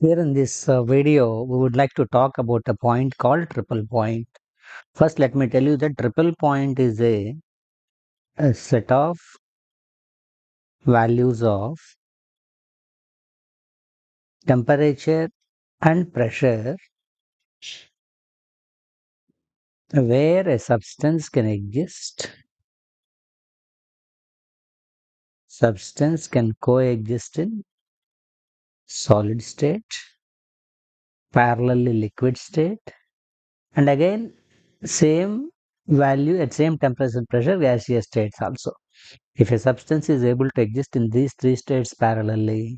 Here in this video, we would like to talk about a point called triple point. First, let me tell you that triple point is a set of values of temperature and pressure where a substance can coexist in solid state, parallelly liquid state, and again same value at same temperature and pressure gaseous states also. If a substance is able to exist in these three states parallelly,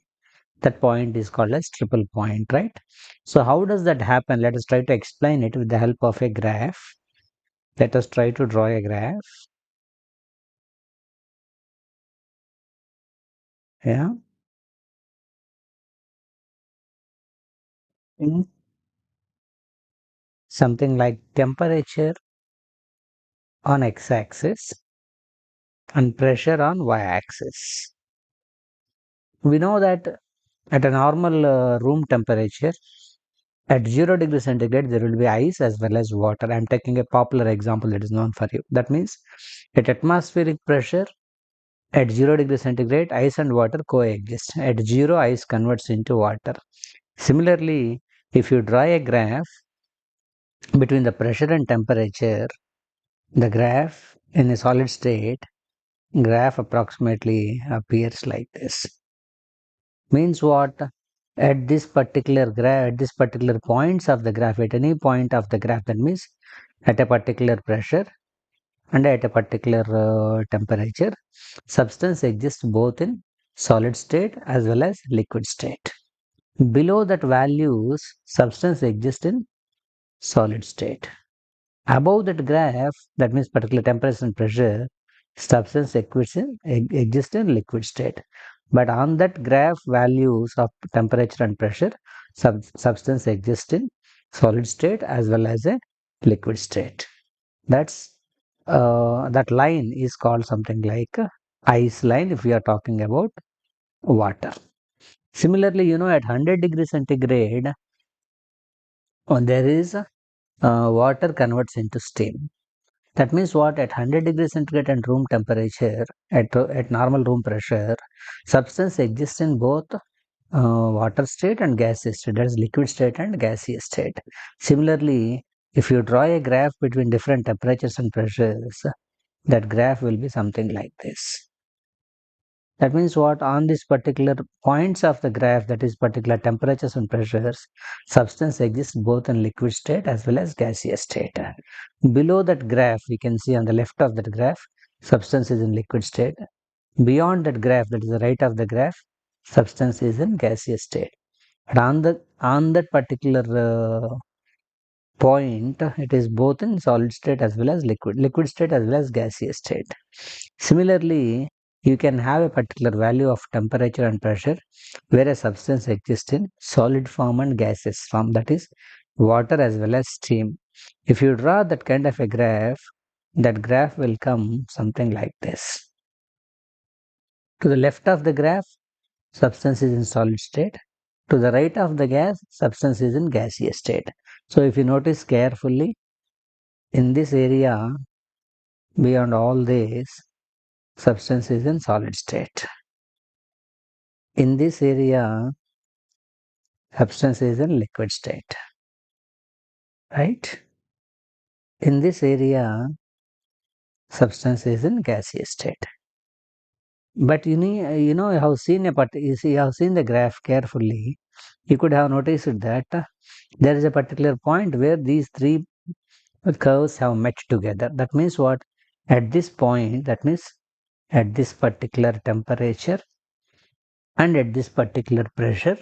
that point is called as triple point, right? So how does that happen? Let us try to explain it with the help of a graph. Let us try to draw a graph. Yeah. Mm. Something like temperature on x-axis and pressure on y-axis. We know that at a normal room temperature, at 0 degree centigrade, there will be ice as well as water. I'm taking a popular example that is known for you. That means at atmospheric pressure, at 0 degree centigrade, ice and water coexist. At 0, ice converts into water. Similarly, if you draw a graph between the pressure and temperature, the graph in a solid state, graph approximately appears like this. Means what? At this particular graph, at this particular points of the graph, at any point of the graph, that means at a particular pressure and at a particular temperature, substance exists both in solid state as well as liquid state. Below that values, substance exists in solid state. Above that graph, that means particular temperature and pressure, substance exists in liquid state. But on that graph values of temperature and pressure, substance exists in solid state as well as a liquid state. That line is called something like ice line if we are talking about water. Similarly, at 100 degrees centigrade, there is water converts into steam. That means what? At 100 degrees centigrade and room temperature, at normal room pressure, substance exists in both water state and gaseous state, that is liquid state and gaseous state. Similarly, if you draw a graph between different temperatures and pressures, that graph will be something like this. That means what? On this particular points of the graph, that is particular temperatures and pressures, substance exists both in liquid state as well as gaseous state. Below that graph, we can see on the left of that graph, substance is in liquid state. Beyond that graph, that is the right of the graph, substance is in gaseous state. But on that particular point, it is both in solid state as well as liquid state as well as gaseous state. Similarly, you can have a particular value of temperature and pressure where a substance exists in solid form and gaseous form, that is water as well as steam. If you draw that kind of a graph, that graph will come something like this. To the left of the graph, substance is in solid state. To the right of the gas, substance is in gaseous state. So if you notice carefully, in this area, beyond all this, substance is in solid state. In this area, substance is in liquid state, right? In this area, substance is in gaseous state. But you have seen you have seen the graph carefully. You could have noticed that there is a particular point where these three curves have met together. That means what? At this point, that means at this particular temperature and at this particular pressure,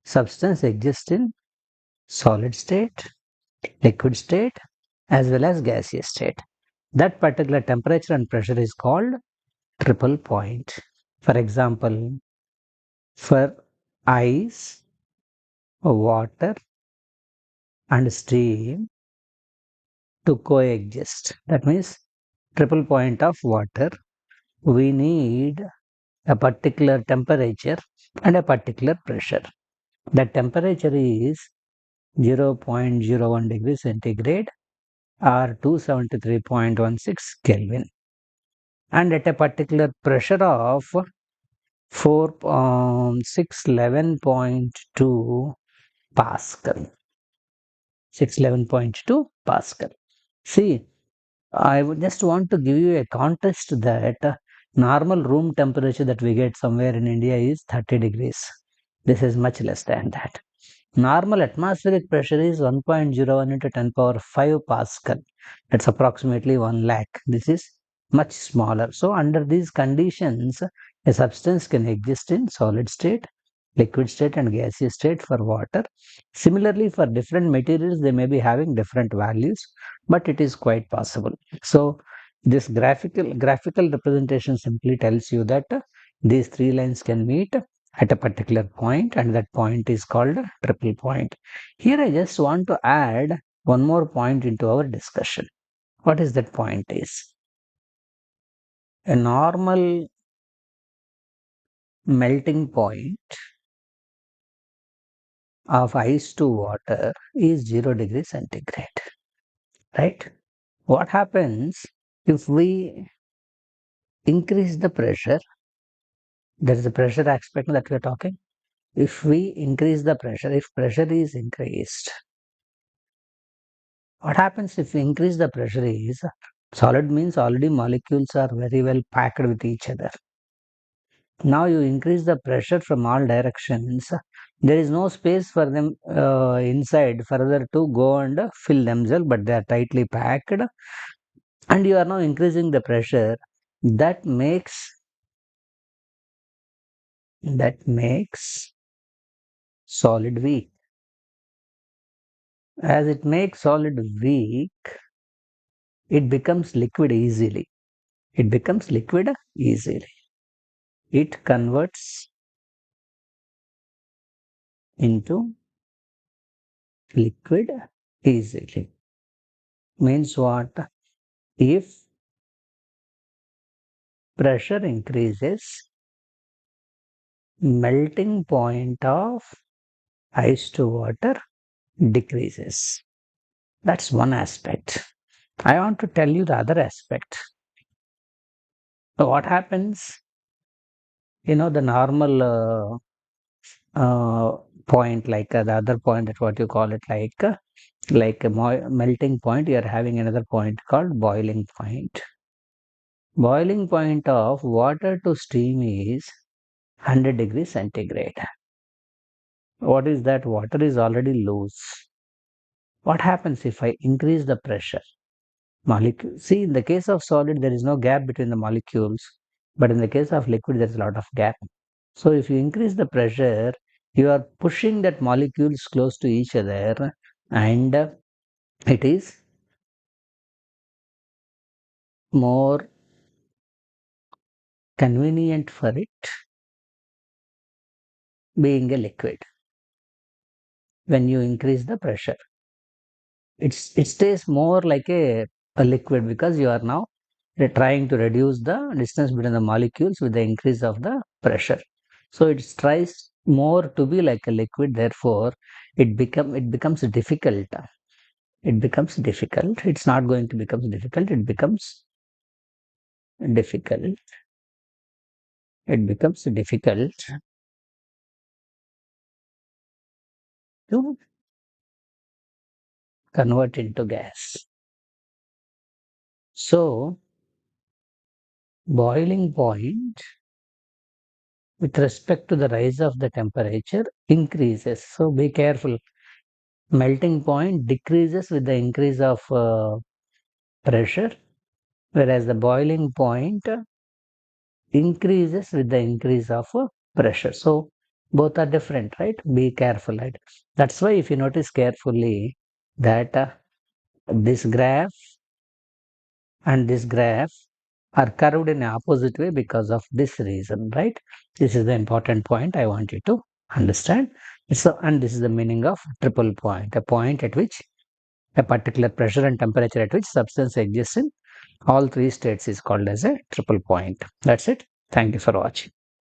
substance exists in solid state, liquid state, as well as gaseous state. That particular temperature and pressure is called triple point. For example, for ice, water, and steam to coexist, that means triple point of water, we need a particular temperature and a particular pressure. The temperature is 0.01 degrees centigrade or 273.16 Kelvin, and at a particular pressure of 611.2 Pascal. 611.2 Pascal. See, I would just want to give you a context that normal room temperature that we get somewhere in India is 30 degrees. This is much less than that. Normal atmospheric pressure is 1.01 into 10 power 5 Pascal. That's approximately 1 lakh. This is much smaller. So under these conditions, a substance can exist in solid state, liquid state and gaseous state for water. Similarly, for different materials, they may be having different values, but it is quite possible. So this graphical representation simply tells you that these three lines can meet at a particular point, and that point is called a triple point. Here I just want to add one more point into our discussion. What is that point is? A normal melting point of ice to water is 0 degrees centigrade, right? What happens if we increase the pressure? There is a pressure aspect that we are talking. If we increase the pressure, if pressure is increased, what happens if we increase the pressure is, solid means already molecules are very well packed with each other. Now you increase the pressure from all directions. There is no space for them inside further to go and fill themselves, but they are tightly packed. And you are now increasing the pressure. That makes solid weak. As it makes solid weak, it becomes liquid easily. It becomes liquid easily. It converts into liquid easily. Means what? If pressure increases, melting point of ice to water decreases. That's one aspect. I want to tell you the other aspect. So what happens? The normal point, like the other point, that what you call it, like a melting point, you are having another point called boiling point. Boiling point of water to steam is 100 degrees centigrade. What is that? Water is already loose. What happens if I increase the pressure? Molecule. See, in the case of solid, there is no gap between the molecules, but in the case of liquid, there is a lot of gap. So if you increase the pressure, you are pushing that molecules close to each other, and it is more convenient for it being a liquid. When you increase the pressure, it stays more like a liquid, because you are now trying to reduce the distance between the molecules with the increase of the pressure. So it tries more to be like a liquid, therefore it becomes difficult. It becomes difficult. It's not going to become difficult. It becomes difficult. It becomes difficult to convert into gas. So boiling point with respect to the rise of the temperature increases. So be careful. Melting point decreases with the increase of pressure, whereas the boiling point increases with the increase of pressure. So both are different, right? Be careful, right? That's why if you notice carefully that this graph and this graph are curved in the opposite way because of this reason, right? This is the important point I want you to understand. So, and this is the meaning of triple point, a point at which a particular pressure and temperature at which substance exists in all three states is called as a triple point. That's it. Thank you for watching.